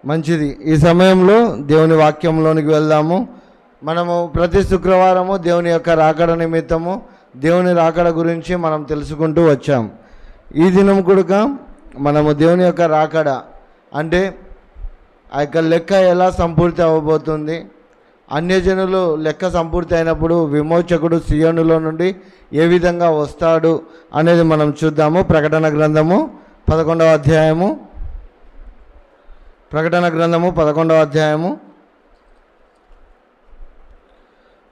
మంచిది. ఈ సమయంలో దేవుని వాక్యంలోనికి వెళ్దాము. మనము ప్రతి శుక్రవారము దేవుని యొక్క రాకడ నిమిత్తము దేవుని రాకడ గురించి మనం తెలుసుకుంటూ వచ్చాం. ఈ దినం కూడా మనము దేవుని యొక్క రాకడ అంటే ఆ యొక్క లెక్క ఎలా సంపూర్తి అవ్వబోతుంది, అన్యజనులు లెక్క సంపూర్తి అయినప్పుడు విమోచకుడు సియోనులో నుండి ఏ విధంగా వస్తాడు అనేది మనం చూద్దాము. ప్రకటన గ్రంథము 11వ అధ్యాయము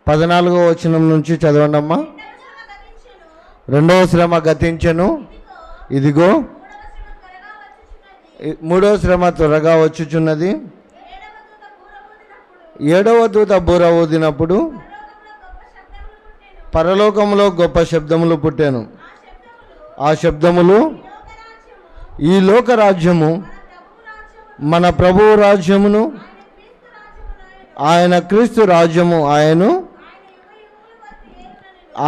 14వ వచనం నుంచి చదవండి అమ్మా. రెండవ శ్రమ గతించెను, ఇదిగో మూడవ శ్రమ త్వరగా వచ్చుచున్నది. ఏడవ దూత బూర ఊదినప్పుడు పరలోకంలో గొప్ప శబ్దములు పుట్టాను. ఆ శబ్దములు ఈ లోక రాజ్యము మన ప్రభువు రాజ్యమును, ఆయన క్రీస్తు రాజ్యము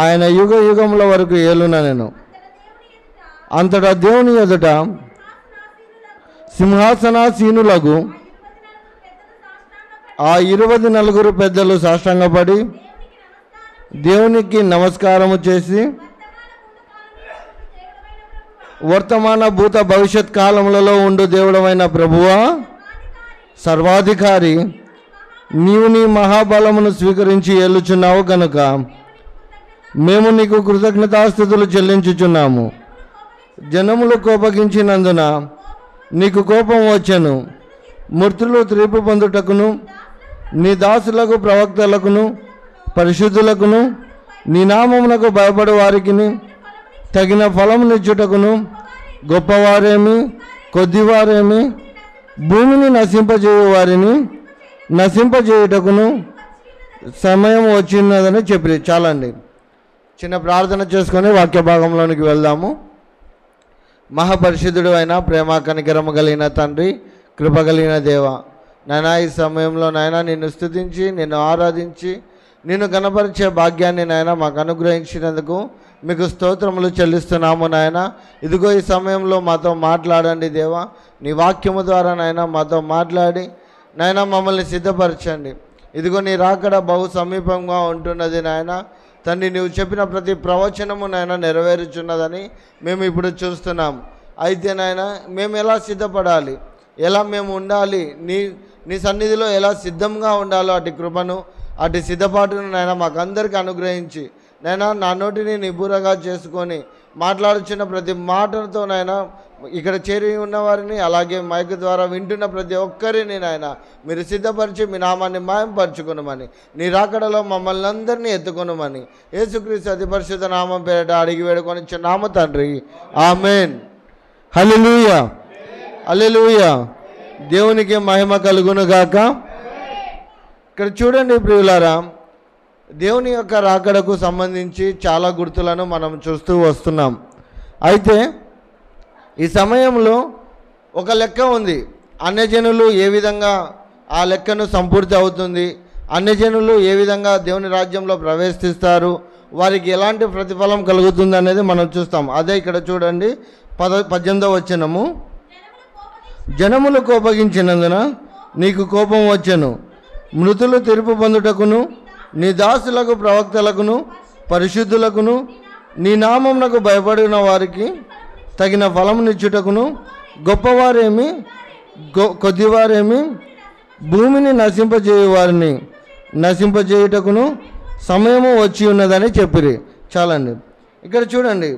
ఆయన యుగ యుగముల వరకు ఏలుననెను. అంతటా దేవుని ఎదుట సింహాసనాసీనులకు ఆ 24 పెద్దలు సాష్టాంగపడి దేవునికి నమస్కారము చేసి, వర్తమాన భూత భవిష్యత్ కాలములలో ఉండు దేవుడమైన ప్రభువా, సర్వాధికారి, నీవు నీ మహాబలమును స్వీకరించి ఏలుచున్నావు కనుక మేము నీకు కృతజ్ఞతాస్తుతులు చెల్లించుచున్నాము. జనములు కోపగించినందున నీకు కోపం వచ్చెను. మృతులు తీర్పు పొందుటకును, నీ దాసులకు ప్రవక్తలకును పరిశుద్ధులకును నీ నామమునకు భయపడు వారికి తగిన ఫలమునిచ్చుటకును, గొప్పవారేమి కొద్దివారేమి భూమిని నశింపజేయు వారిని నశింపజేయుటకును సమయం వచ్చినదని చెప్పి. చాలండి, చిన్న ప్రార్థన చేసుకొని వాక్య భాగంలోనికి వెళ్దాము. మహాపరిశుద్ధుడు అయిన ప్రేమ కనికరము కలిగిన తండ్రి, కృప కలిగిన దేవ, నాయనా ఈ సమయంలో నాయనా నిన్ను స్తుతించి నిన్ను ఆరాధించి నిన్ను కనపరిచే భాగ్యాన్ని నాయన మాకు అనుగ్రహించినందుకు మీకు స్తోత్రములు చెల్లిస్తున్నాము. నాయన ఇదిగో ఈ సమయంలో మాతో మాట్లాడండి దేవా. నీ వాక్యము ద్వారా నాయన మాతో మాట్లాడి నాయన మమ్మల్ని సిద్ధపరచండి. ఇదిగో నీ రాకడ బహు సమీపంగా ఉంటున్నది నాయన తండ్రి. నువ్వు చెప్పిన ప్రతి ప్రవచనము నాయన నెరవేరుచున్నదని మేము ఇప్పుడు చూస్తున్నాం. అయితే నాయన మేము ఎలా సిద్ధపడాలి, ఎలా మేము ఉండాలి, నీ సన్నిధిలో ఎలా సిద్ధంగా ఉండాలో అటు కృపను అటు సిద్ధపాటును నాయన మాకందరికీ అనుగ్రహించి నాయన నా నోటిని నిబూరగా చేసుకొని మాట్లాడుచున్న ప్రతి మాటలతో నాయన ఇక్కడ చేరి ఉన్న వారిని అలాగే మైక్ ద్వారా వింటున్న ప్రతి ఒక్కరిని నాయన మీరు సిద్ధపరిచి మీ నామాన్ని మాయంపరచుకొనమని, నీ రాకడలో మమ్మల్ని అందరినీ ఎత్తుకొనమని యేసుక్రీస్తు అతి పరిశుద్ధ నామం పేరిట అడిగి వేడుకొని నామ తండ్రి, ఆమేన్. హల్లెలూయా, హల్లెలూయా. దేవునికి మహిమ కలుగును గాక. ఇక్కడ చూడండి ప్రియులారా, దేవుని యొక్క రాకడకు సంబంధించి చాలా గుర్తులను మనం చూస్తూ వస్తున్నాం. అయితే ఈ సమయంలో ఒక లెక్క ఉంది. అన్యజనులు ఏ విధంగా ఆ లెక్కను సంపూర్తి అవుతుంది, అన్యజనులు ఏ విధంగా దేవుని రాజ్యంలో ప్రవేశిస్తారు, వారికి ఎలాంటి ప్రతిఫలం కలుగుతుంది అనేది మనం చూస్తాం. అదే ఇక్కడ చూడండి 18వ వచనము. జనములు కోపగించినందున నీకు కోపం వచ్చెను. మృతులు తీర్పు పొందుటకును, నీ దాసులకు ప్రవక్తలకును పరిశుద్ధులకును నీ నామమునకు భయపడిన వారికి తగిన ఫలమునిచ్చుటకును, గొప్పవారేమి కొద్దివారేమి భూమిని నశింపజేయు వారిని నశింపజేయుటకును సమయము వచ్చి ఉన్నదని చెప్పిరి. చాలండి, ఇక్కడ చూడండి.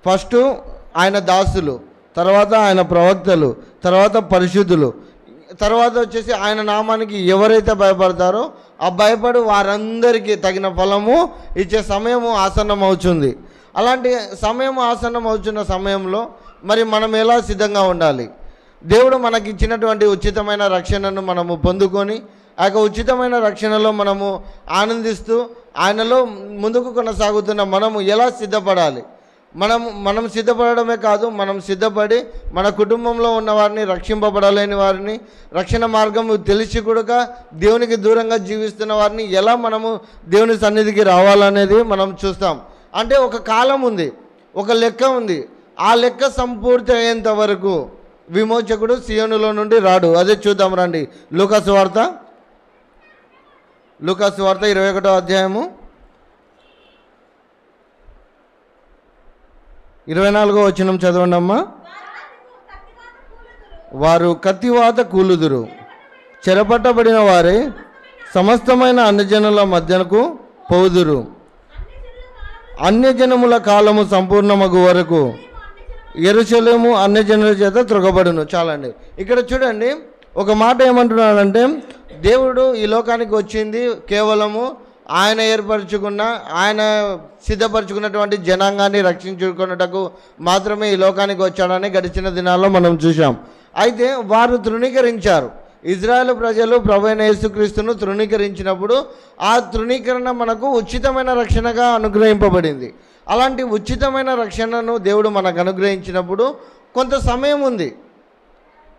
ఫస్ట్ ఆయన దాసులు, తర్వాత ఆయన ప్రవక్తలు, తర్వాత పరిశుద్ధులు, తర్వాత వచ్చేసి ఆయన నామానికి ఎవరైతే భయపడతారో ఆ భయపడు వారందరికీ తగిన ఫలము ఇచ్చే సమయము ఆసన్నం అవుతుంది. అలాంటి సమయం ఆసన్నం అవుతున్న సమయంలో మరి మనం ఎలా సిద్ధంగా ఉండాలి? దేవుడు మనకి ఇచ్చినటువంటి ఉచితమైన రక్షణను మనము పొందుకొని ఆ యొక్క ఉచితమైన రక్షణలో మనము ఆనందిస్తూ ఆయనలో ముందుకు కొనసాగుతున్న మనము ఎలా సిద్ధపడాలి? మనం సిద్ధపడమే కాదు, మనం సిద్ధపడి మన కుటుంబంలో ఉన్న వారిని, రక్షింపబడలేని వారిని, రక్షణ మార్గం తెలిసి కూడా దేవునికి దూరంగా జీవిస్తున్న వారిని ఎలా మనము దేవుని సన్నిధికి రావాలనేది మనం చూస్తాం. అంటే ఒక కాలం ఉంది, ఒక లెక్క ఉంది. ఆ లెక్క సంపూర్తి అయ్యేంత వరకు విమోచకుడు సియోనులో నుండి రాడు. అదే చూద్దాం రండి. లూకాసు వార్త 21వ అధ్యాయము 24వ వచనం చదవండి అమ్మా. వారు కత్తివాత కూలుదురు, చెరపట్టబడిన వారే సమస్తమైన అన్యజనుల మధ్యనకు పోదురు. అన్యజనముల కాలము సంపూర్ణమగు వరకు యెరూషలేము అన్యజనుల చేత త్రొగబడును. చాలండి. ఇక్కడ చూడండి, ఒక మాట ఏమంటున్నాడంటే, దేవుడు ఈ లోకానికి వచ్చింది కేవలము ఆయన ఏర్పరచుకున్న, ఆయన సిద్ధపరచుకున్నటువంటి జనాంగాన్ని రక్షించుకున్నటకు మాత్రమే ఈ లోకానికి వచ్చాడని గడిచిన దినాల్లో మనం చూసాం. అయితే వారు తృణీకరించారు. ఇజ్రాయేల్ ప్రజలు ప్రభువైన యేసుక్రీస్తును తృణీకరించినప్పుడు ఆ తృణీకరణ మనకు ఉచితమైన రక్షణగా అనుగ్రహింపబడింది. అలాంటి ఉచితమైన రక్షణను దేవుడు మనకు అనుగ్రహించినప్పుడు కొంత సమయం ఉంది.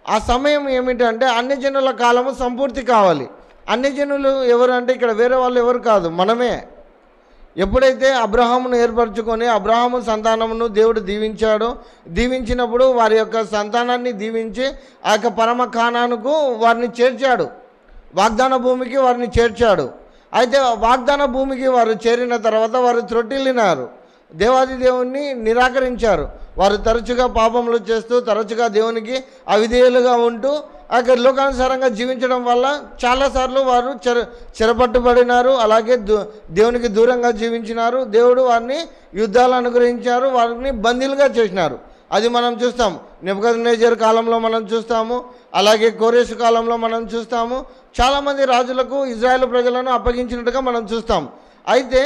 ఆ సమయం ఏమిటంటే అన్యజనుల కాలము సంపూర్తి కావాలి. అన్యజనులు ఎవరు అంటే ఇక్కడ వేరే వాళ్ళు ఎవరు కాదు, మనమే. ఎప్పుడైతే అబ్రహామును ఏర్పరచుకొని అబ్రహాము సంతానమును దేవుడు దీవించినప్పుడు వారి యొక్క సంతానాన్ని దీవించి ఆ యొక్క పరమ కానానుకు వారిని చేర్చాడు, వాగ్దాన భూమికి వారిని చేర్చాడు. అయితే వాగ్దాన భూమికి వారు చేరిన తర్వాత వారు త్రొట్టిల్లినారు, దేవాది దేవుణ్ణి నిరాకరించారు. వారు తరచుగా పాపములు చేస్తూ తరచుగా దేవునికి అవిధేయులుగా ఉంటూ అక్కడ లోకానుసారంగా జీవించడం వల్ల చాలాసార్లు వారు చెరపట్టుబడినారు. అలాగే దేవునికి దూరంగా జీవించినారు. దేవుడు వారిని యుద్ధాలు అనుగ్రహించారు, వారిని బందీలుగా చేసినారు. అది మనం చూస్తాం. నెబుకద్నెజర్ కాలంలో మనం చూస్తాము, అలాగే కోరేషు కాలంలో మనం చూస్తాము. చాలామంది రాజులకు ఇజ్రాయేల్ ప్రజలను అప్పగించినట్టుగా మనం చూస్తాం. అయితే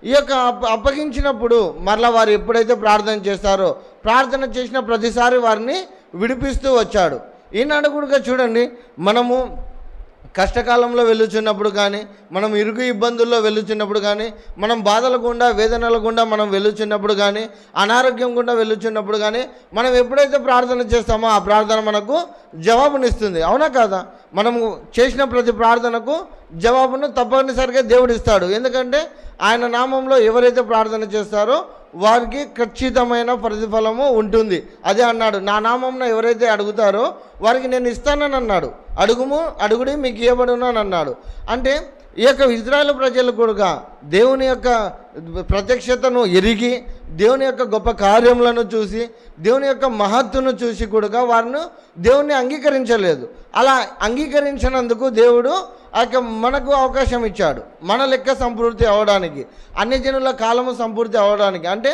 ఈ యొక్క అప్పగించినప్పుడు మరలా వారు ఎప్పుడైతే ప్రార్థన చేస్తారో ప్రార్థన చేసిన ప్రతిసారి వారిని విడిపిస్తూ వచ్చాడు. ఈనాడు కూడా చూడండి, మనము కష్టకాలంలో వెళ్ళుచున్నప్పుడు కానీ, మనం ఇరుగు ఇబ్బందుల్లో వెళ్ళుచున్నప్పుడు కానీ, మనం బాధల గుండా వేదనల గుండా మనం వెళ్ళుచున్నప్పుడు కానీ, అనారోగ్యం గుండా వెళ్ళుచున్నప్పుడు కానీ, మనం ఎప్పుడైతే ప్రార్థన చేస్తామో ఆ ప్రార్థన మనకు జవాబునిస్తుంది. అవునా కాదా? మనము చేసిన ప్రతి ప్రార్థనకు జవాబును తప్పనిసరిగా దేవుడు ఇస్తాడు. ఎందుకంటే ఆయన నామంలో ఎవరైతే ప్రార్థన చేస్తారో వారికి ఖచ్చితమైన ప్రతిఫలము ఉంటుంది. అదే అన్నాడు, నా నామంలో ఎవరైతే అడుగుతారో వారికి నేను ఇస్తానని అన్నాడు. అడుగుడి మీకు ఇవ్వబడును అని అన్నాడు. అంటే ఈ యొక్క ఇజ్రాయేల్ ప్రజలు కూడా దేవుని యొక్క ప్రత్యక్షతను ఎరిగి, దేవుని యొక్క గొప్ప కార్యములను చూసి, దేవుని యొక్క మహత్తును చూసి కూడా వారిని దేవుణ్ణి అంగీకరించలేదు. అలా అంగీకరించినందుకు దేవుడు మనకు అవకాశం ఇచ్చాడు, మన లెక్క సంపూర్తి అవ్వడానికి, అన్యజనుల కాలము సంపూర్తి అవ్వడానికి. అంటే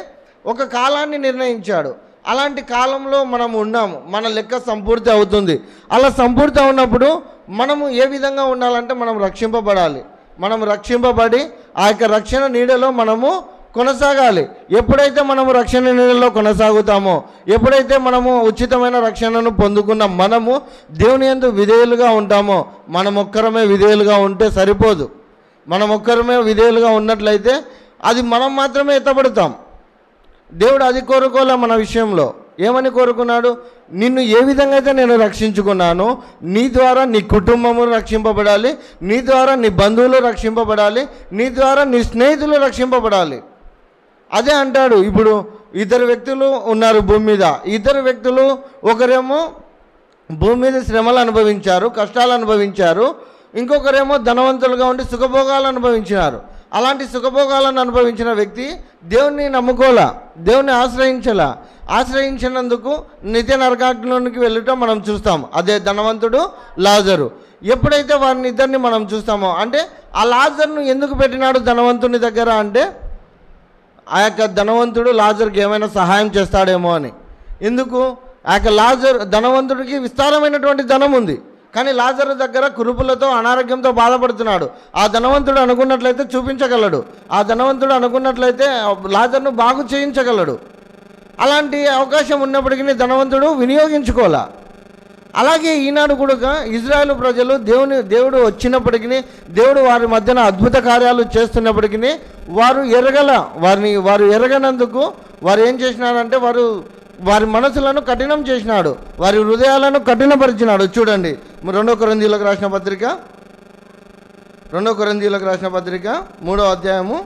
ఒక కాలాన్ని నిర్ణయించాడు. అలాంటి కాలంలో మనం ఉన్నాము, మన లెక్క సంపూర్తి అవుతుంది. అలా సంపూర్తి అవునప్పుడు మనము ఏ విధంగా ఉండాలంటే మనం రక్షింపబడాలి. మనం రక్షింపబడి ఆ యొక్క రక్షణ నీడలో మనము కొనసాగాలి. ఎప్పుడైతే మనము రక్షణ నీడలో కొనసాగుతామో, ఎప్పుడైతే మనము ఉచితమైన రక్షణను పొందుకున్న మనము దేవుని యందు విధేయులుగా ఉంటామో, మనమొక్కరమే విధేయులుగా ఉంటే సరిపోదు. మనమొక్కరమే విధేయులుగా ఉన్నట్లయితే అది మనం మాత్రమే ఎత్తబడతాం. దేవుడు అది కోరుకోలే. మన విషయంలో ఏమని కోరుకున్నాడు? నిన్ను ఏ విధంగా అయితే నేను రక్షించుకున్నానో నీ ద్వారా నీ కుటుంబము రక్షింపబడాలి, నీ ద్వారా నీ బంధువులు రక్షింపబడాలి, నీ ద్వారా నీ స్నేహితులు రక్షింపబడాలి. అదే అంటాడు. ఇప్పుడు ఇద్దరు వ్యక్తులు ఉన్నారు భూమి మీద. ఇద్దరు వ్యక్తులు, ఒకరేమో భూమి మీద శ్రమలు అనుభవించారు, కష్టాలు అనుభవించారు. ఇంకొకరేమో ధనవంతులుగా ఉండి సుఖభోగాలు అనుభవించినారు. అలాంటి సుఖభోగాలను అనుభవించిన వ్యక్తి దేవుణ్ణి నమ్ముకోలా, దేవుణ్ణి ఆశ్రయించినందుకు నిత్య నరకాగ్నిలోనికి వెళ్ళటం మనం చూస్తాం. అదే ధనవంతుడు, లాజరు. ఎప్పుడైతే వారిని ఇద్దరిని మనం చూస్తామో, అంటే ఆ లాజర్ను ఎందుకు పెట్టినాడు ధనవంతుని దగ్గర అంటే ఆ యొక్క ధనవంతుడు లాజర్కి ఏమైనా సహాయం చేస్తాడేమో అని. ఎందుకు? ఆ యొక్క ధనవంతుడికి విస్తారమైనటువంటి ధనం ఉంది, కానీ లాజరు దగ్గర కురుపులతో అనారోగ్యంతో బాధపడుతున్నాడు. ఆ ధనవంతుడు అనుకున్నట్లయితే చూపించగలడు, ఆ ధనవంతుడు అనుకున్నట్లయితే లాజర్ను బాగు చేయించగలడు. అలాంటి అవకాశం ఉన్నప్పటికీ ధనవంతుడు వినియోగించుకోలే. అలాగే ఈనాడు కూడా ఇజ్రాయేల్ ప్రజలు దేవుడు వచ్చినప్పటికీ, దేవుడు వారి మధ్యన అద్భుత కార్యాలు చేస్తున్నప్పటికీ వారు ఎరగనందుకు వారు ఏం చేసినారంటే వారి మనసులను కఠినం చేసినాడు, వారి హృదయాలను కఠినపరిచినాడు. చూడండి 2 కొరింథీయులకు రాసిన పత్రిక 3వ అధ్యాయము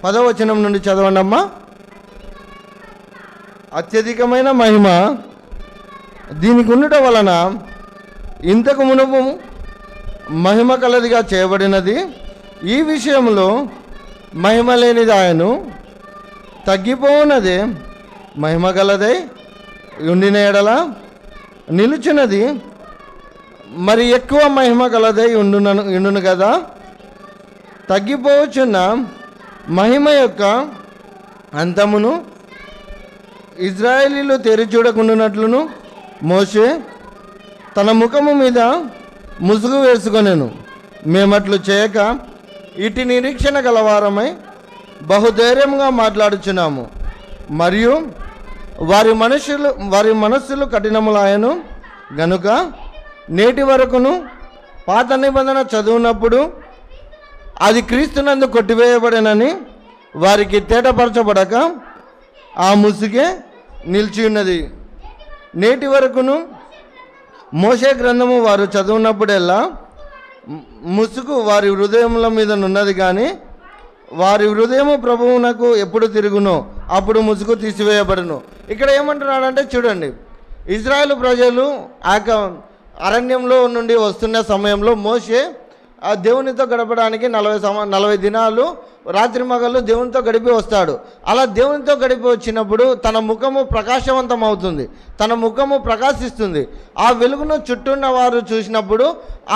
10వ వచనం నుండి చదవండి అమ్మా. అత్యధికమైన మహిమ దీనికి ఉండటం వలన ఇంతకు మునుపు మహిమ కలదిగా చేయబడినది, ఈ విషయంలో మహిమ లేనిది ఆయను తగ్గిపోవున్నదే మహిమ గలదై ఉండిన ఎడల నిలుచున్నది మరి ఎక్కువ మహిమ గలదై ఉండును కదా. తగ్గిపోవచ్చున్న మహిమ యొక్క అంతమును ఇజ్రాయేలీలు తెరిచూడకుండానట్లును మోషే తన ముఖము మీద ముసుగు వేసుకొనెను. మేమట్లు చేయక ఇటు నిరీక్షణ గలవారమై బహుధైర్యంగా మాట్లాడుచున్నాము. మరియు వారి మనస్సులు కఠినములాయను గనుక నేటి వరకును పాత నిబంధన చదువునప్పుడు అది క్రీస్తునందు కొట్టివేయబడనని వారికి తేటపరచబడక ఆ ముసుగే నిలిచి ఉన్నది. నేటి వరకును మోషే గ్రంథము వారు చదువునప్పుడెల్లా ముసుగు వారి హృదయముల మీద ఉన్నది, కానీ వారి హృదయము ప్రభువునకు ఎప్పుడు తిరుగునో అప్పుడు ముసుగు తీసివేయబడును. ఇక్కడ ఏమంటున్నాడంటే చూడండి, ఇజ్రాయేలు ప్రజలు ఆ అరణ్యంలో నుండి వస్తున్న సమయంలో మోషే ఆ దేవునితో గడపడానికి 40 దినాలు రాత్రి మగళ్ళు దేవునితో గడిపి వస్తాడు. అలా దేవునితో గడిపి వచ్చినప్పుడు తన ముఖము ప్రకాశవంతం అవుతుంది, తన ముఖము ప్రకాశిస్తుంది. ఆ వెలుగును చుట్టూన్న వారు చూసినప్పుడు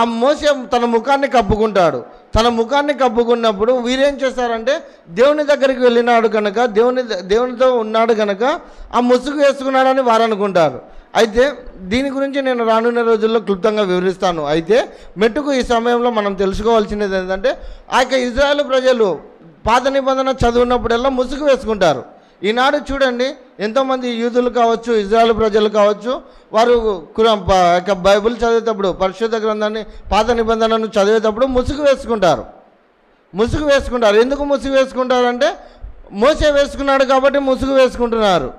ఆ మోషే తన ముఖాన్ని కప్పుకుంటాడు. తన ముఖాన్ని కప్పుకున్నప్పుడు వీరేం చేస్తారంటే దేవుని దగ్గరికి వెళ్ళినాడు కనుక, దేవునితో ఉన్నాడు కనుక ఆ ముసుగు వేసుకున్నాడని వారు అనుకుంటారు. అయితే దీని గురించి నేను రానున్న రోజుల్లో క్లుప్తంగా వివరిస్తాను. అయితే మెట్టుకు ఈ సమయంలో మనం తెలుసుకోవాల్సినది ఏంటంటే, ఆ యొక్క ఇజ్రాయేలు ప్రజలు పాత నిబంధన చదువున్నప్పుడల్లా ముసుగు వేసుకుంటారు. ఈనాడు చూడండి, ఎంతోమంది యూదులు కావచ్చు, ఇజ్రాయేలు ప్రజలు కావచ్చు, వారు యొక్క బైబిల్ చదివేటప్పుడు, పరిశుద్ధ గ్రంథాన్ని పాత నిబంధనను చదివేటప్పుడు ముసుగు వేసుకుంటారు. ఎందుకు ముసుగు వేసుకుంటారంటే మోసే వేసుకున్నాడు కాబట్టి ముసుగు వేసుకుంటున్నారు.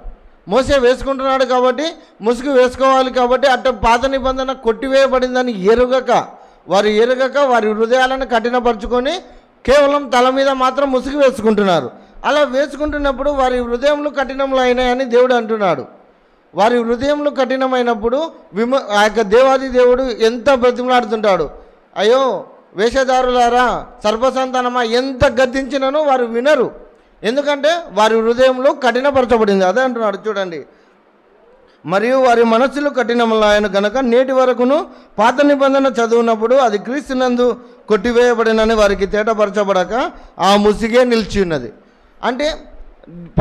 మోసే వేసుకుంటున్నాడు కాబట్టి ముసుగు వేసుకోవాలి కాబట్టి అట్ట పాత నిబంధన కొట్టివేయబడిందని ఎరుగక వారి హృదయాలను కఠినపరుచుకొని కేవలం తల మీద మాత్రం ముసుగు వేసుకుంటున్నారు. అలా వేసుకుంటున్నప్పుడు వారి హృదయములు కఠినములు అయినాయని దేవుడు అంటున్నాడు. వారి హృదయములు కఠినమైనప్పుడు ఆ యొక్క దేవాది దేవుడు ఎంత బ్రతిమలాడుతుంటాడు. అయ్యో వేషధారులారా, సర్పసంతానమా, ఎంత గద్దించినను వారు వినరు. ఎందుకంటే వారి హృదయంలో కఠినపరచబడింది. అదే అంటున్నాడు చూడండి, మరియు వారి మనస్సులు కఠినములాయను కనుక నేటి వరకును పాత నిబంధన చదువునప్పుడు అది క్రీస్తునందు కొట్టివేయబడినని వారికి తేటపరచబడక ఆ ముసిగే నిలిచి ఉన్నది. అంటే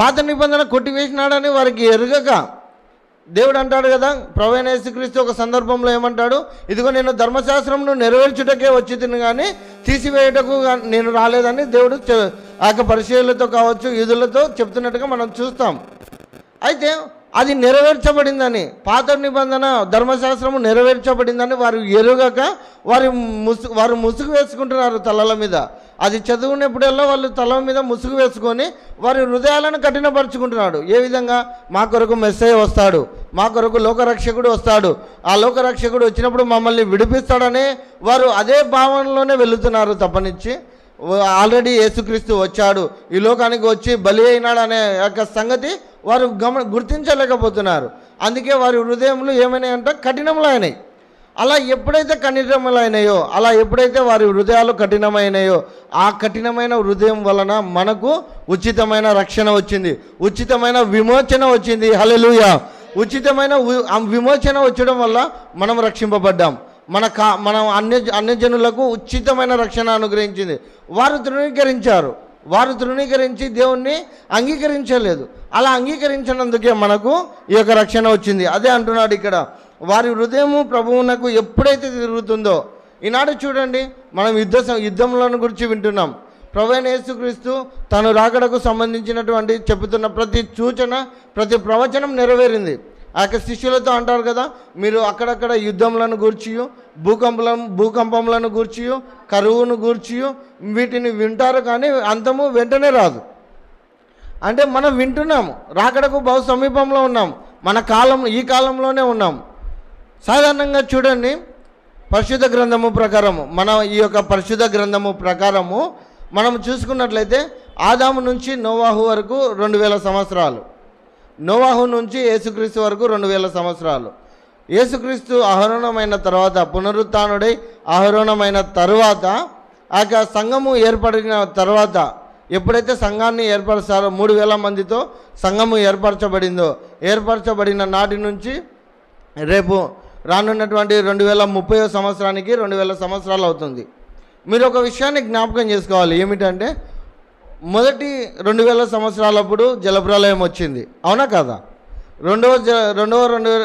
పాత నిబంధన కొట్టివేసినాడని వారికి ఎరుగక దేవుడు అంటాడు కదా, ప్రభువైన యేసుక్రీస్తు ఒక సందర్భంలో ఏమంటాడు, ఇదిగో నేను ధర్మశాస్త్రంను నెరవేర్చుటకే వచ్చితిని కానీ తీసివేయటకు నేను రాలేదని దేవుడు ఆ యొక్క పరిచయులతో కావచ్చు, యూదులతో చెప్తున్నట్టుగా మనం చూస్తాం. అయితే అది నెరవేర్చబడిందని, పాత నిబంధన ధర్మశాస్త్రము నెరవేర్చబడిందని వారు ఎరుగక వారు ముసుగు వేసుకుంటున్నారు తలల మీద. అది చదువుకునేప్పుడల్లా వాళ్ళు తల మీద ముసుగు వేసుకొని వారి హృదయాలను కఠినపరుచుకుంటున్నాడు. ఏ విధంగా? మా కొరకు మెస్సయ్య వస్తాడు, మా కొరకు లోకరక్షకుడు వస్తాడు, ఆ లోకరక్షకుడు వచ్చినప్పుడు మమ్మల్ని విడిపిస్తాడనే వారు అదే భావనలోనే వెళుతున్నారు తప్పనిచ్చి ఆల్రెడీ యేసుక్రీస్తు వచ్చాడు, ఈ లోకానికి వచ్చి బలి అయినాడు అనే యొక్క సంగతి వారు గుర్తించలేకపోతున్నారు. అందుకే వారి హృదయములు ఏమైనాయంటే కఠినములైనాయి. అలా ఎప్పుడైతే కఠినములైనాయో, అలా ఎప్పుడైతే వారి హృదయాలు కఠినమైనాయో, ఆ కఠినమైన హృదయం వలన మనకు ఉచితమైన రక్షణ వచ్చింది, ఉచితమైన విమోచన వచ్చింది. హల్లెలూయా! ఉచితమైన విమోచన వచ్చడం వల్ల మనం రక్షింపబడ్డాం. మన అన్యజనులకు ఉచితమైన రక్షణ అనుగ్రహించింది. వారు తృణీకరించి దేవుణ్ణి అంగీకరించలేదు. అలా అంగీకరించినందుకే మనకు ఈ యొక్క రక్షణ వచ్చింది. అదే అంటున్నాడు ఇక్కడ, వారి హృదయము ప్రభువునకు ఎప్పుడైతే తిరుగుతుందో. ఈనాడు చూడండి, మనం యుద్ధములను గురించి వింటున్నాం. ప్రభువైన యేసుక్రీస్తు తను రాకడకు సంబంధించినటువంటి చెబుతున్న ప్రతి సూచన, ప్రతి ప్రవచనం నెరవేరింది. ఆ యొక్క శిష్యులతో అంటారు కదా, మీరు అక్కడక్కడ యుద్ధములను గూర్చియు, భూకంపములను గూర్చియు, కరువును గూర్చియు వీటిని వింటారు, కానీ అంతము వెంటనే రాదు. అంటే మనం వింటున్నాము, రాకడకు బహు సమీపంలో ఉన్నాం, ఈ కాలంలోనే ఉన్నాం. సాధారణంగా చూడండి, పరిశుద్ధ గ్రంథము ప్రకారము, ఈ యొక్క పరిశుద్ధ గ్రంథము ప్రకారము మనం చూసుకున్నట్లయితే ఆదాము నుంచి నోవాహు వరకు 2000 సంవత్సరాలు, నోవాహు నుంచి యేసుక్రీస్తు వరకు 2000 సంవత్సరాలు. యేసుక్రీస్తు ఆరోహణమైన తర్వాత, పునరుత్థానుడై ఆరోహణమైన తర్వాత, ఆ సంఘము ఏర్పడిన తర్వాత, ఎప్పుడైతే సంఘాన్ని ఏర్పరుస్తారో 3000 మందితో సంఘము ఏర్పరచబడిన నాటి నుంచి రేపు రానున్నటువంటి 2030 సంవత్సరానికి 2000 సంవత్సరాలు అవుతుంది. మీరు ఒక విషయాన్ని జ్ఞాపకం చేసుకోవాలి. ఏమిటంటే మొదటి 2000 సంవత్సరాలప్పుడు జలప్రలయం వచ్చింది, అవునా కదా? రెండవ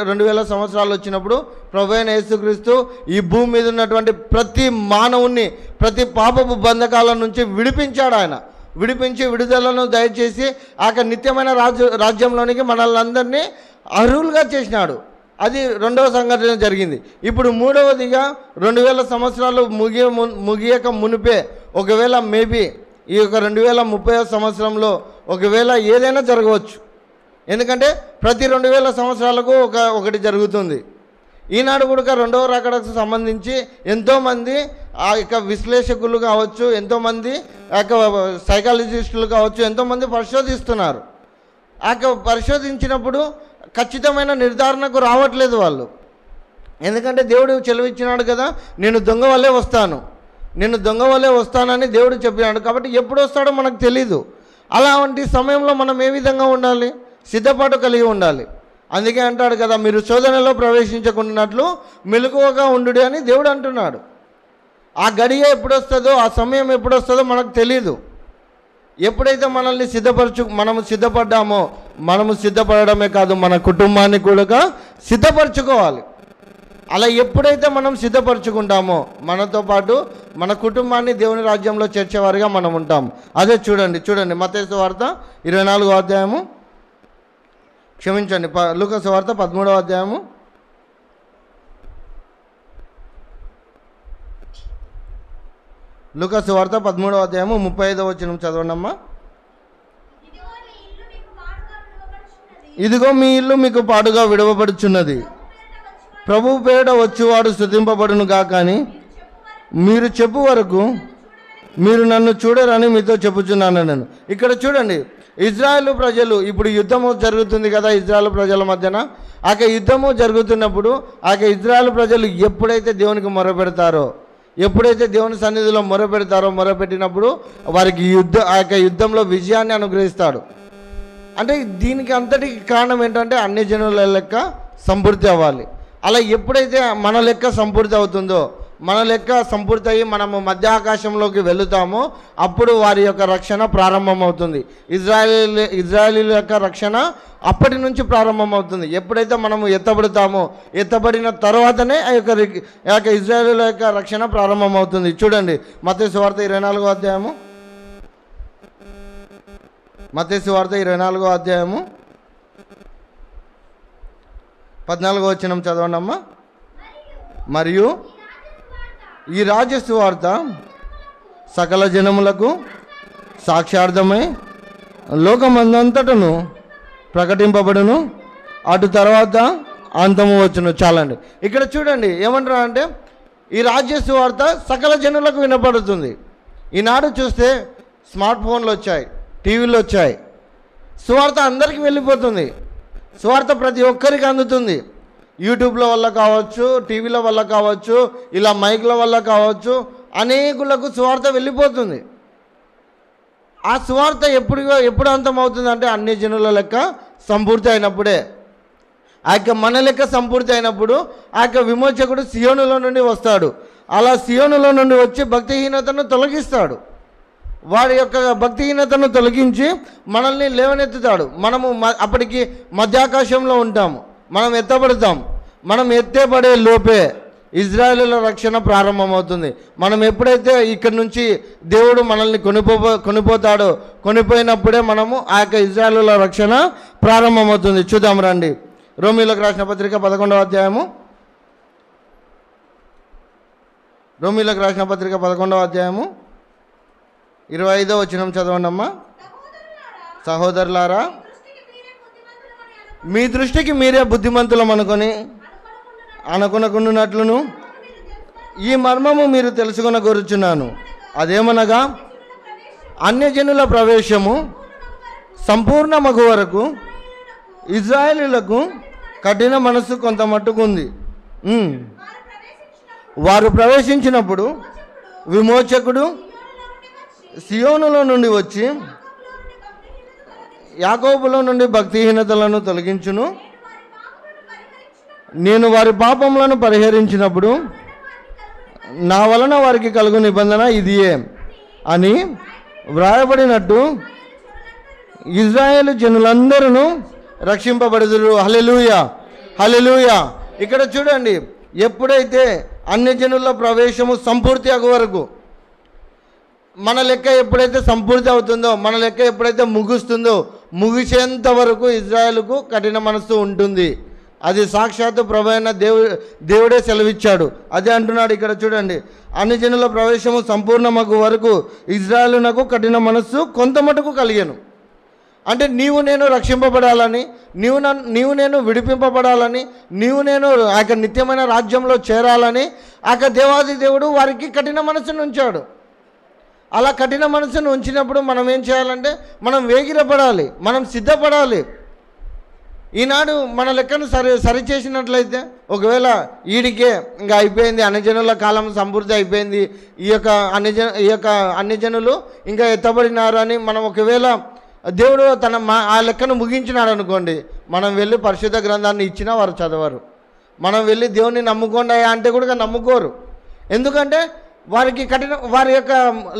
2000 సంవత్సరాలు వచ్చినప్పుడు ప్రభువైన యేసుక్రీస్తు ఈ భూమి మీద ఉన్నటువంటి ప్రతి మానవుణ్ణి ప్రతి పాపపు బంధకాల నుంచి విడిపించాడు. ఆయన విడిపించి విడుదలను దయచేసి ఆ నిత్యమైన రాజ్యంలోనికి మనల్ని అందరినీ అర్హులుగా చేసినాడు. అది రెండవ సంఘటన జరిగింది. ఇప్పుడు మూడవదిగా 2000 సంవత్సరాలు ముగియక మునిపే ఒకవేళ మేబీ ఈ యొక్క 2030 సంవత్సరంలో ఒకవేళ ఏదైనా జరగవచ్చు. ఎందుకంటే ప్రతి 2000 సంవత్సరాలకు ఒకటి జరుగుతుంది. ఈనాడు కూడా రెండవ రాకడకు సంబంధించి ఎంతోమంది ఆ యొక్క విశ్లేషకులు కావచ్చు, ఎంతోమంది ఆ యొక్క సైకాలజిస్టులు కావచ్చు, ఎంతోమంది పరిశోధిస్తున్నారు. ఆ యొక్క పరిశోధించినప్పుడు ఖచ్చితమైన నిర్ధారణకు రావట్లేదు వాళ్ళు. ఎందుకంటే దేవుడు చెలవిచ్చినాడు కదా, నేను దొంగ వల్లే వస్తానని దేవుడు చెప్పినాడు. కాబట్టి ఎప్పుడు వస్తాడో మనకు తెలీదు. అలాంటి సమయంలో మనం ఏ విధంగా ఉండాలి? సిద్ధపాటు కలిగి ఉండాలి. అందుకే అంటాడు కదా, మీరు శోధనలో ప్రవేశించకున్నట్లు మెలకువగా ఉండు అని దేవుడు అంటున్నాడు. ఆ గడియ ఎప్పుడొస్తుందో, ఆ సమయం ఎప్పుడొస్తుందో మనకు తెలీదు. ఎప్పుడైతే మనము సిద్ధపడ్డామో, మనము సిద్ధపడడమే కాదు, మన కుటుంబాన్ని కూడా సిద్ధపరచుకోవాలి. అలా ఎప్పుడైతే మనం సిద్ధపరచుకుంటామో మనతో పాటు మన కుటుంబాన్ని దేవుని రాజ్యంలో చేర్చేవారిగా మనం ఉంటాము. అదే చూడండి మత్తయి సువార్త 24వ అధ్యాయము, క్షమించండి, లూకా సువార్త 13వ అధ్యాయము, లూకా సువార్త 13వ అధ్యాయము 35వ వచనం చదవండి అమ్మా. ఇదిగో మీ ఇల్లు మీకు పాడుగా విడవబడుచున్నది, ప్రభువు పేరిట వచ్చువాడు స్తుతింపబడును గాక అని మీరు చెప్పు వరకు మీరు నన్ను చూడరని మీతో చెప్పుచున్నాను నేను. ఇక్కడ చూడండి, ఇజ్రాయేలు ప్రజలు, ఇప్పుడు యుద్ధము జరుగుతుంది కదా ఇజ్రాయేల్ ప్రజల మధ్యన. ఆ యుద్ధము జరుగుతున్నప్పుడు ఆ ఇజ్రాయేల్ ప్రజలు ఎప్పుడైతే దేవునికి మొరపెడతారో, ఎప్పుడైతే దేవుని సన్నిధిలో మొరపెట్టినప్పుడు వారికి ఆ యుద్ధంలో విజయాన్ని అనుగ్రహిస్తాడు. అంటే దీనికి అంతటికి కారణం ఏంటంటే అన్ని జనుల లెక్క సంపూర్తి అవ్వాలి. అలా ఎప్పుడైతే మన లెక్క సంపూర్తి అవుతుందో, మన లెక్క సంపూర్తి అయ్యి మనము మధ్య ఆకాశంలోకి వెళుతామో అప్పుడు వారి యొక్క రక్షణ ప్రారంభమవుతుంది. ఇజ్రాయేలీల యొక్క రక్షణ అప్పటి నుంచి ప్రారంభమవుతుంది. ఎప్పుడైతే మనము ఎత్తబడిన తర్వాతనే ఆ యొక్క ఇజ్రాయేలీల యొక్క రక్షణ ప్రారంభమవుతుంది. చూడండి మత్తయి సువార్త 24వ అధ్యాయము, మత్తయి సువార్త 24వ అధ్యాయము 14వ వచనం చదవండి అమ్మా. మరియు ఈ రాజ్య సువార్త సకల జనములకు సాక్ష్యార్థమై లోకమందంతటను ప్రకటింపబడును, అటు తర్వాత అంతము వచ్చును. చాలండి. ఇక్కడ చూడండి ఏమంటారా అంటే ఈ రాజ్య సువార్త సకల జనులకు వినపడుతుంది. ఈనాడు చూస్తే స్మార్ట్ ఫోన్లు వచ్చాయి, టీవీలు వచ్చాయి, సువార్త అందరికీ వెళ్ళిపోతుంది. సువార్త ప్రతి ఒక్కరికి అందుతుంది. యూట్యూబ్ల వల్ల కావచ్చు, టీవీల వల్ల కావచ్చు, ఇలా మైక్ల వల్ల కావచ్చు, అనేకులకు సువార్త వెళ్ళిపోతుంది. ఆ సువార్త ఎప్పుడు అంతమవుతుంది అంటే అన్ని జనుల లెక్క సంపూర్తి అయినప్పుడే. ఆ యొక్క మన లెక్క సంపూర్తి అయినప్పుడు ఆ యొక్క విమోచకుడు సియోనులో నుండి వస్తాడు. అలా సియోనులో నుండి వచ్చి భక్తిహీనతను తొలగిస్తాడు. వారి యొక్క భక్తిహీనతను తొలగించి మనల్ని లేవనెత్తుతాడు. మనము అప్పటికి మధ్యాకాశంలో ఉంటాము, మనం ఎత్తబడతాం. మనం ఎత్తేపడే లోపే ఇజ్రాయేలీల రక్షణ ప్రారంభమవుతుంది. మనం ఎప్పుడైతే ఇక్కడి నుంచి దేవుడు మనల్ని కొనిపోతాడో, కొనిపోయినప్పుడే మనము ఆ యొక్క ఇజ్రాయేలీల రక్షణ ప్రారంభమవుతుంది. చూద్దాం రండి. రోమీయులకు రాసిన పత్రిక 11వ అధ్యాయము, రోమీయులకు రాసిన పత్రిక 11వ అధ్యాయము 25వ వచనం చదవండి అమ్మా. సహోదరులారా, మీ దృష్టికి మీరే బుద్ధిమంతులం అనుకునకుండునట్లును ఈ మర్మము మీరు తెలుసుకున్న కోరుచున్నాను. అదేమనగా అన్యజనుల ప్రవేశము సంపూర్ణ మగు వరకు ఇజ్రాయేలీలకు కఠిన మనస్సు కొంత మట్టుకు ఉంది. వారు ప్రవేశించినప్పుడు విమోచకుడు సియోనులో నుండి వచ్చి యాకోబులో నుండి భక్తిహీనతలను తొలగించును. నేను వారి పాపములను పరిహరించినప్పుడు నా వలన వారికి కలుగు నిబంధన ఇదియే అని వ్రాయబడినట్టు ఇజ్రాయేలు జనులందరూ రక్షింపబడుదురు. హల్లెలూయా, హల్లెలూయా. ఇక్కడ చూడండి, ఎప్పుడైతే అన్యజనుల ప్రవేశము సంపూర్తి అగు వరకు, మన లెక్క ఎప్పుడైతే సంపూర్తి అవుతుందో, మన లెక్క ఎప్పుడైతే ముగుస్తుందో, ముగిసేంత వరకు ఇజ్రాయేలుకు కఠిన మనస్సు ఉంటుంది. అది సాక్షాత్తు ప్రభు అయిన దేవుడే సెలవిచ్చాడు. అదే అంటున్నాడు ఇక్కడ చూడండి, అన్యజనుల ప్రవేశము సంపూర్ణమగు వరకు ఇజ్రాయేలునకు కఠిన మనస్సు కొంత మటుకు కలిగెను. అంటే నీవు నేను రక్షింపబడాలని, నీవు నేను విడిపింపబడాలని, నీవు నేను ఆ యొక్క నిత్యమైన రాజ్యంలో చేరాలని ఆ యొక్క దేవాది దేవుడు వారికి కఠిన మనసును ఉంచాడు. అలా కఠిన మనసును ఉంచినప్పుడు మనం ఏం చేయాలంటే మనం వేగిరపడాలి, మనం సిద్ధపడాలి. ఈనాడు మన లెక్కను సరిచేసినట్లయితే, ఒకవేళ ఈడికే ఇంకా అయిపోయింది, అన్యజనుల కాలం సంపూర్తి అయిపోయింది, ఈ యొక్క అన్యజనులు ఇంకా ఎత్తబడినారు అని మనం ఒకవేళ దేవుడు ఆ లెక్కను ముగించినాడు అనుకోండి, మనం వెళ్ళి పరిశుద్ధ గ్రంథాన్ని ఇచ్చినా వారు చదవరు. మనం వెళ్ళి దేవుని నమ్ముకోండి అంటే కూడా నమ్ముకోరు. ఎందుకంటే వారి యొక్క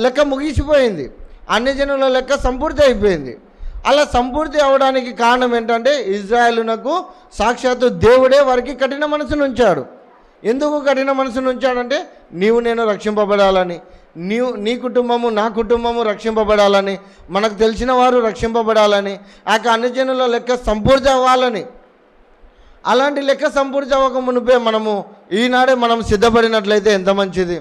లెక్క ముగిసిపోయింది, అన్యజనుల లెక్క సంపూర్తి అయిపోయింది. అలా సంపూర్తి అవడానికి కారణం ఏంటంటే ఇజ్రాయేలునకు సాక్షాత్తు దేవుడే వారికి కఠిన మనసును ఉంచాడు. ఎందుకు కఠిన మనసును ఉంచాడంటే నీవు నేను రక్షింపబడాలని, నీ కుటుంబము నా కుటుంబము రక్షింపబడాలని, మనకు తెలిసిన వారు రక్షింపబడాలని, ఆ అన్యజనుల లెక్క సంపూర్తి అవ్వాలని. అలాంటి లెక్క సంపూర్తి అవ్వక మునిపే ఈనాడే మనం సిద్ధపడినట్లయితే ఎంత మంచిది.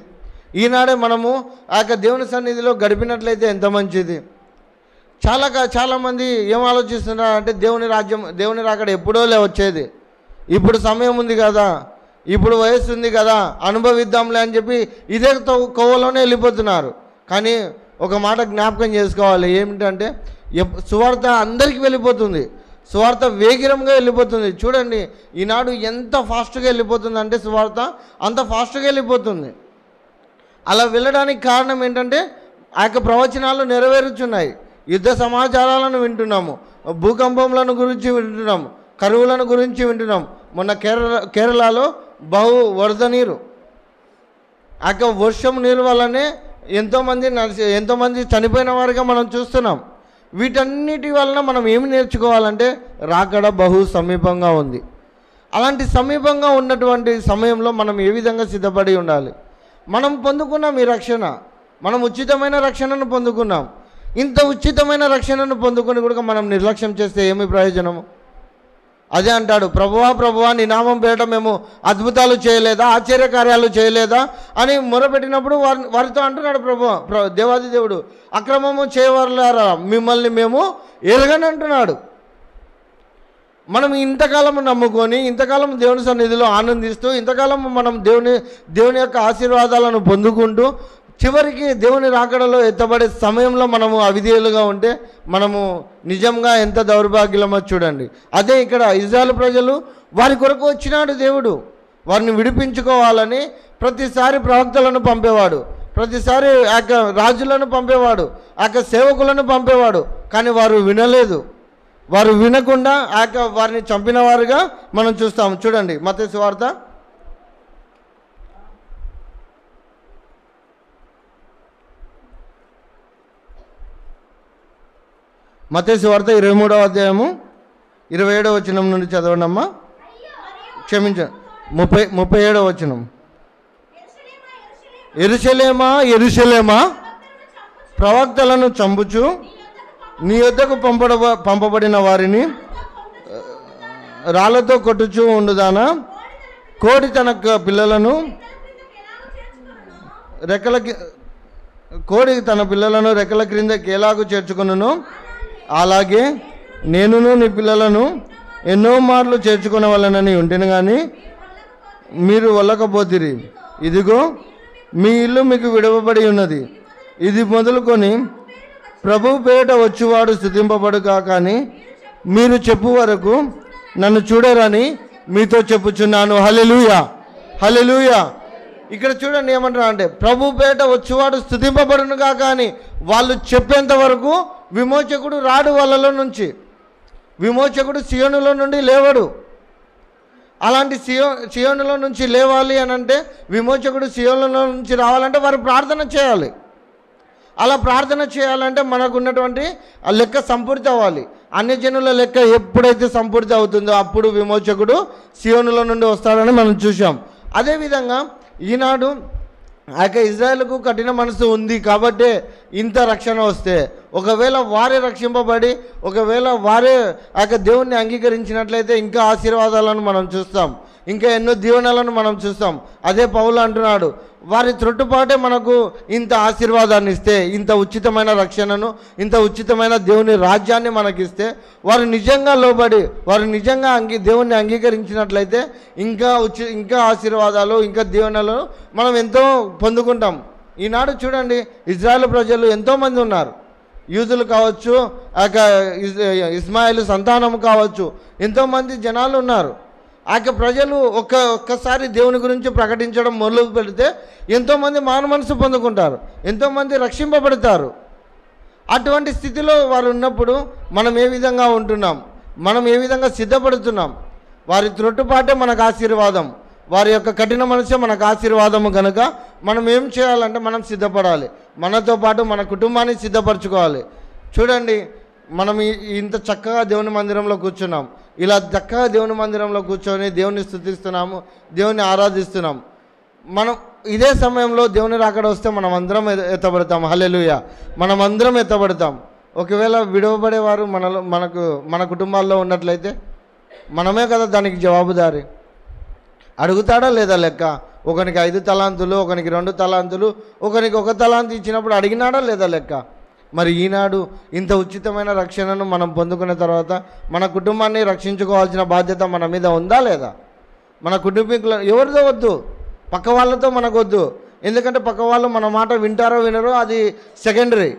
ఈనాడే మనము ఆ దేవుని సన్నిధిలో గడిపినట్లయితే ఎంత మంచిది. చాలామంది ఏం ఆలోచిస్తున్నారంటే దేవుని రాకడ ఎప్పుడో వచ్చేది, ఇప్పుడు సమయం ఉంది కదా, ఇప్పుడు వయస్సు ఉంది కదా, అనుభవిద్దాంలే అని చెప్పి ఇదే కోవలోనే వెళ్ళిపోతున్నారు. కానీ ఒక మాట జ్ఞాపకం చేసుకోవాలి, ఏమిటంటే సువార్త అందరికీ వెళ్ళిపోతుంది, సువార్త వేగిరంగా వెళ్ళిపోతుంది. చూడండి ఈనాడు ఎంత ఫాస్ట్గా వెళ్ళిపోతుంది అంటే సువార్త అంత ఫాస్ట్గా వెళ్ళిపోతుంది. అలా వెళ్ళడానికి కారణం ఏంటంటే ఆ యొక్క ప్రవచనాలు నెరవేరుచున్నాయి. యుద్ధ సమాచారాలను వింటున్నాము, భూకంపములను గురించి వింటున్నాము, కరువులను గురించి వింటున్నాం. మొన్న కేరళలో వరద నీరు, ఆ యొక్క వర్షం నీరు వల్లనే ఎంతోమంది చనిపోయిన వారిగా మనం చూస్తున్నాం. వీటన్నిటి వలన మనం ఏమి నేర్చుకోవాలంటే రాకడ బహు సమీపంగా ఉంది. అలాంటి సమీపంగా ఉన్నటువంటి సమయంలో మనం ఏ విధంగా సిద్ధపడి ఉండాలి. మనం పొందుకున్నాం ఈ రక్షణ, మనం ఉచితమైన రక్షణను పొందుకున్నాం. ఇంత ఉచితమైన రక్షణను పొందుకొని కూడా మనం నిర్లక్ష్యం చేస్తే ఏమి ప్రయోజనము? అదే అంటాడు, ప్రభువా నీ నామం పేరిట మేము అద్భుతాలు చేయలేదా, ఆశ్చర్యకార్యాలు చేయలేదా అని మొరపెట్టినప్పుడు వారితో అంటున్నాడు దేవాది దేవుడు, అక్రమము చేయవారులారా మిమ్మల్ని మేము ఎరగని అంటున్నాడు. మనం ఇంతకాలం నమ్ముకొని, ఇంతకాలం దేవుని సన్నిధిలో ఆనందిస్తూ, ఇంతకాలం మనం దేవుని యొక్క ఆశీర్వాదాలను పొందుకుంటూ, చివరికి దేవుని రాకడలో ఎత్తబడే సమయంలో మనము అవిధేయులుగా ఉంటే మనము నిజంగా ఎంత దౌర్భాగ్యమో చూడండి. అదే ఇక్కడ ఇజ్రాయేలు ప్రజలు వారి కొరకు వచ్చినాడు దేవుడు, వారిని విడిపించుకోవాలని ప్రతిసారి ప్రవక్తలను పంపేవాడు, ప్రతిసారి ఆ రాజులను పంపేవాడు, ఆ సేవకులను పంపేవాడు. కానీ వారు వినలేదు. వారు వినకుండా వారిని చంపిన వారుగా మనం చూస్తాము. చూడండి మత్తయి సువార్త మత్తయి సువార్త 23వ అధ్యాయము 27వ వచనం నుండి చదవండమ్మా. క్షమించండి, 37వ వచనం. యెరూషలేమా ప్రవక్తలను చంపుచు నీ యొద్దకు పంపబడిన వారిని రాళ్లతో కొట్టుచూ ఉండుదానా? కోడి తన పిల్లలను రెక్కల క్రిందకి ఎలాగూ చేర్చుకును, అలాగే నేనును నీ పిల్లలను ఎన్నో మార్లు చేర్చుకునవలనని ఉంటేను కానీ మీరు వెళ్ళకపోతిరి. ఇదిగో మీ ఇల్లు మీకు విడవబడి ఉన్నది. ఇది మొదలుకొని ప్రభువు పేరిట వచ్చువాడు స్తుతింపబడుగా, కానీ మీరు చెప్పు వరకు నన్ను చూడరని మీతో చెప్పుచున్నాను. హల్లెలూయా, హల్లెలూయా. ఇక్కడ చూడండి ఏమంటారు అంటే, ప్రభు పేట వచ్చేవాడు స్తుతింపబడునుగా, కానీ వాళ్ళు చెప్పేంత వరకు విమోచకుడు రాడు వాళ్ళలో నుంచి. విమోచకుడు సియోనులో నుండి లేవడు. అలాంటి సియోనులో నుంచి లేవాలి అని అంటే, విమోచకుడు సియోనులో నుంచి రావాలంటే వారు ప్రార్థన చేయాలి. అలా ప్రార్థన చేయాలంటే మనకు ఉన్నటువంటి ఆ లెక్క సంపూర్తి అవ్వాలి. అన్యజనుల లెక్క ఎప్పుడైతే సంపూర్తి అవుతుందో అప్పుడు విమోచకుడు సియోనులో నుండి వస్తాడని మనం చూసాం. అదేవిధంగా ఈనాడు ఆ యొక్క ఇజ్రాయేలుకు కఠిన మనసు ఉంది కాబట్టే ఇంత రక్షణ వస్తే, ఒకవేళ వారే రక్షింపబడి ఒకవేళ వారే ఆ యొక్క దేవుణ్ణి అంగీకరించినట్లయితే ఇంకా ఆశీర్వాదాలను మనం చూస్తాం, ఇంకా ఎన్నో దీవెనలను మనం చూస్తాం. అదే పౌలు అంటున్నాడు, వారి త్రొట్టుపాటే మనకు ఇంత ఆశీర్వాదాన్ని ఇస్తే, ఇంత ఉచితమైన రక్షణను, ఇంత ఉచితమైన దేవుని రాజ్యాన్ని మనకిస్తే, వారు నిజంగా లోబడి వారు నిజంగా దేవుణ్ణి అంగీకరించినట్లయితే ఇంకా ఆశీర్వాదాలు, ఇంకా దీవెనలు మనం ఎంతో పొందుకుంటాం. ఈనాడు చూడండి, ఇజ్రాయేల్ ప్రజలు ఎంతోమంది ఉన్నారు. యూదులు కావచ్చు, ఇస్మాయిల్ సంతానం కావచ్చు, ఎంతోమంది జనాలు ఉన్నారు. ఆ ప్రజలు ఒక్కసారి దేవుని గురించి ప్రకటించడం మొదలు పెడితే ఎంతోమంది మారు మనసు పొందుకుంటారు, ఎంతోమంది రక్షింపబడతారు. అటువంటి స్థితిలో వారు ఉన్నప్పుడు మనం ఏ విధంగా ఉంటున్నాం, మనం ఏ విధంగా సిద్ధపడుతున్నాం? వారి త్రొట్టుపాటే మనకు ఆశీర్వాదం, వారి యొక్క కఠిన మనసే మనకు ఆశీర్వాదము కనుక మనం ఏం చేయాలంటే మనం సిద్ధపడాలి. మనతో పాటు మన కుటుంబాన్ని సిద్ధపరచుకోవాలి. చూడండి, మనం ఇంత చక్కగా దేవుని మందిరంలో కూర్చున్నాం. ఇలా చక్కగా దేవుని మందిరంలో కూర్చొని దేవుని స్తుతిస్తున్నాము, దేవుని ఆరాధిస్తున్నాం. మనం ఇదే సమయంలో దేవుని రాకడ వస్తే మనం అందరం ఎత్తబడతాం. హల్లెలూయా, మనం అందరం ఎత్తబడతాం. ఒకవేళ విడవబడేవారు మన కుటుంబాల్లో ఉన్నట్లయితే మనమే కదా దానికి జవాబుదారి. అడుగుతాడా లేదా లెక్క? ఒకనికి 5 తలాంతులు, ఒకనికి 2 తలాంతులు, ఒకనికి 1 తలాంతు ఇచ్చినప్పుడు అడిగినాడా లేదా లెక్క? మరి ఈనాడు ఇంత ఉచితమైన రక్షణను మనం పొందుకున్న తర్వాత మన కుటుంబాన్ని రక్షించుకోవాల్సిన బాధ్యత మన మీద ఉందా లేదా? మన కుటుంబీకులు ఎవరితో వద్దు, పక్క వాళ్ళతో మనకొద్దు. ఎందుకంటే పక్క వాళ్ళు మన మాట వింటారో వినరో అది సెకండరీ.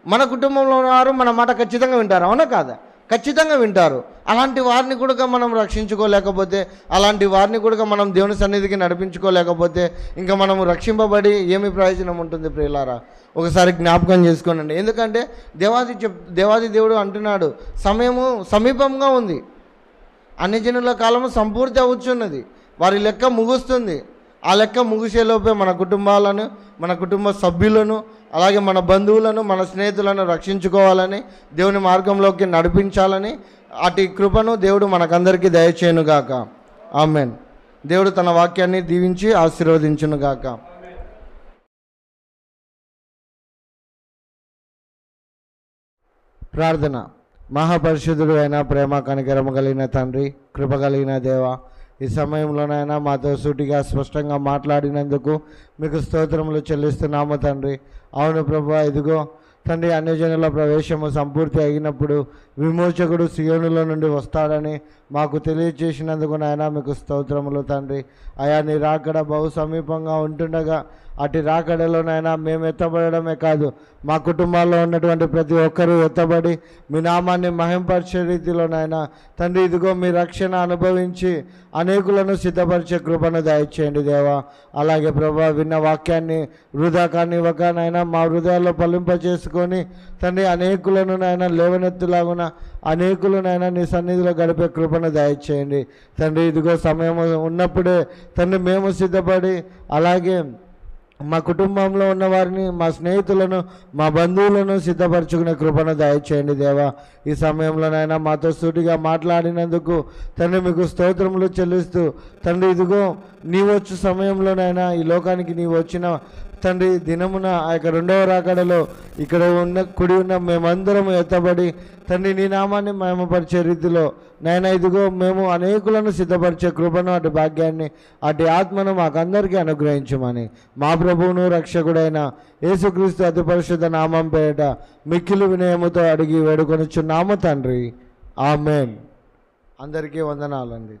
మన కుటుంబంలో ఉన్నవారు మన మాట ఖచ్చితంగా వింటారు, అవునా కాదా? ఖచ్చితంగా వింటారు. అలాంటి వారిని కూడా మనం రక్షించుకోలేకపోతే, అలాంటి వారిని కూడా మనం దేవుని సన్నిధికి నడిపించుకోలేకపోతే ఇంకా మనము రక్షింపబడి ఏమి ప్రయోజనం ఉంటుంది ప్రియులారా? ఒకసారి జ్ఞాపకం చేసుకోనండి. ఎందుకంటే దేవాది దేవుడు అంటున్నాడు, సమయము సమీపంగా ఉంది, అన్యజనుల కాలము సంపూర్తి అవుతున్నది, వారి లెక్క ముగుస్తుంది. ఆ లెక్క ముగిసేలోపే మన కుటుంబాలను, మన కుటుంబ సభ్యులను, అలాగే మన బంధువులను, మన స్నేహితులను రక్షించుకోవాలని, దేవుని మార్గంలోకి నడిపించాలని అటు కృపను దేవుడు మనకందరికీ దయచేయునుగాక. ఆమెన్. దేవుడు తన వాక్యాన్ని దీవించి ఆశీర్వదించునుగాక. ప్రార్థన. మహాపరిశుద్ధుడు అయిన ప్రేమ కనికరము కలిగిన తండ్రి, కృప కలిగిన దేవ, ఈ సమయంలోనైనా మాతో సూటిగా స్పష్టంగా మాట్లాడినందుకు మీకు స్తోత్రములు చెల్లిస్తున్నాము తండ్రి. అవును ప్రభువా, ఇదిగో తండ్రి, అన్యజనుల ప్రవేశము సంపూర్తి అయినప్పుడు విమోచకుడు సియోనులో నుండి వస్తాడని మాకు తెలియజేసినందుకు నాయన మీకు స్తోత్రములు తండ్రి. అయా, నీ రాకడ బహు సమీపంగా ఉంటుండగా అటు రాకడలోనైనా మేము ఎత్తబడమే కాదు, మా కుటుంబాల్లో ఉన్నటువంటి ప్రతి ఒక్కరూ ఎత్తబడి మీ నామాన్ని మహింపరిచే రీతిలోనైనా తండ్రి ఇదిగో మీ రక్షణ అనుభవించి అనేకులను సిద్ధపరిచే కృపను దయచేయండి దేవా. అలాగే ప్రభా, విన్న వాక్యాన్ని వృధా కానివ్వకనైనా మా హృదయాల్లో ఫలింపచేసుకొని తండ్రి అనేకులను నైనా లేవనెత్తులాగున అనేకులనైనా నీ సన్నిధిలో గడిపే కృపను దయచేయండి తండ్రి. ఇదిగో సమయం ఉన్నప్పుడే తండ్రి మేము సిద్ధపడి, అలాగే మా కుటుంబంలో ఉన్న వారిని, మా స్నేహితులను, మా బంధువులను సిద్ధపరచుకునే కృపను దయచేయండి దేవా. ఈ సమయంలోనైనా మాతో సూటిగా మాట్లాడినందుకు తండ్రి మీకు స్తోత్రములు చెల్లిస్తూ తండ్రి ఇదిగో నీవచ్చు సమయంలోనైనా ఈ లోకానికి నీవు వచ్చిన తండ్రి దినమున ఆ యొక్క 2వ రాకడలో ఇక్కడ కుడి ఉన్న మేమందరము ఎత్తబడి తండ్రి నీ నామాన్ని మహిమపరిచే రీతిలో నైనా ఇదిగో మేము అనేకులను సిద్ధపరిచే కృపను, అటు భాగ్యాన్ని, అటు ఆత్మను మాకందరికీ అనుగ్రహించమని మా ప్రభువును రక్షకుడైన యేసుక్రీస్తు అతి పరిశుద్ధ నామం పేరిట మిక్కిలి వినయముతో అడిగి వేడుకొనుచున్నాము తండ్రి. ఆమెన్. అందరికీ వందనాలండి.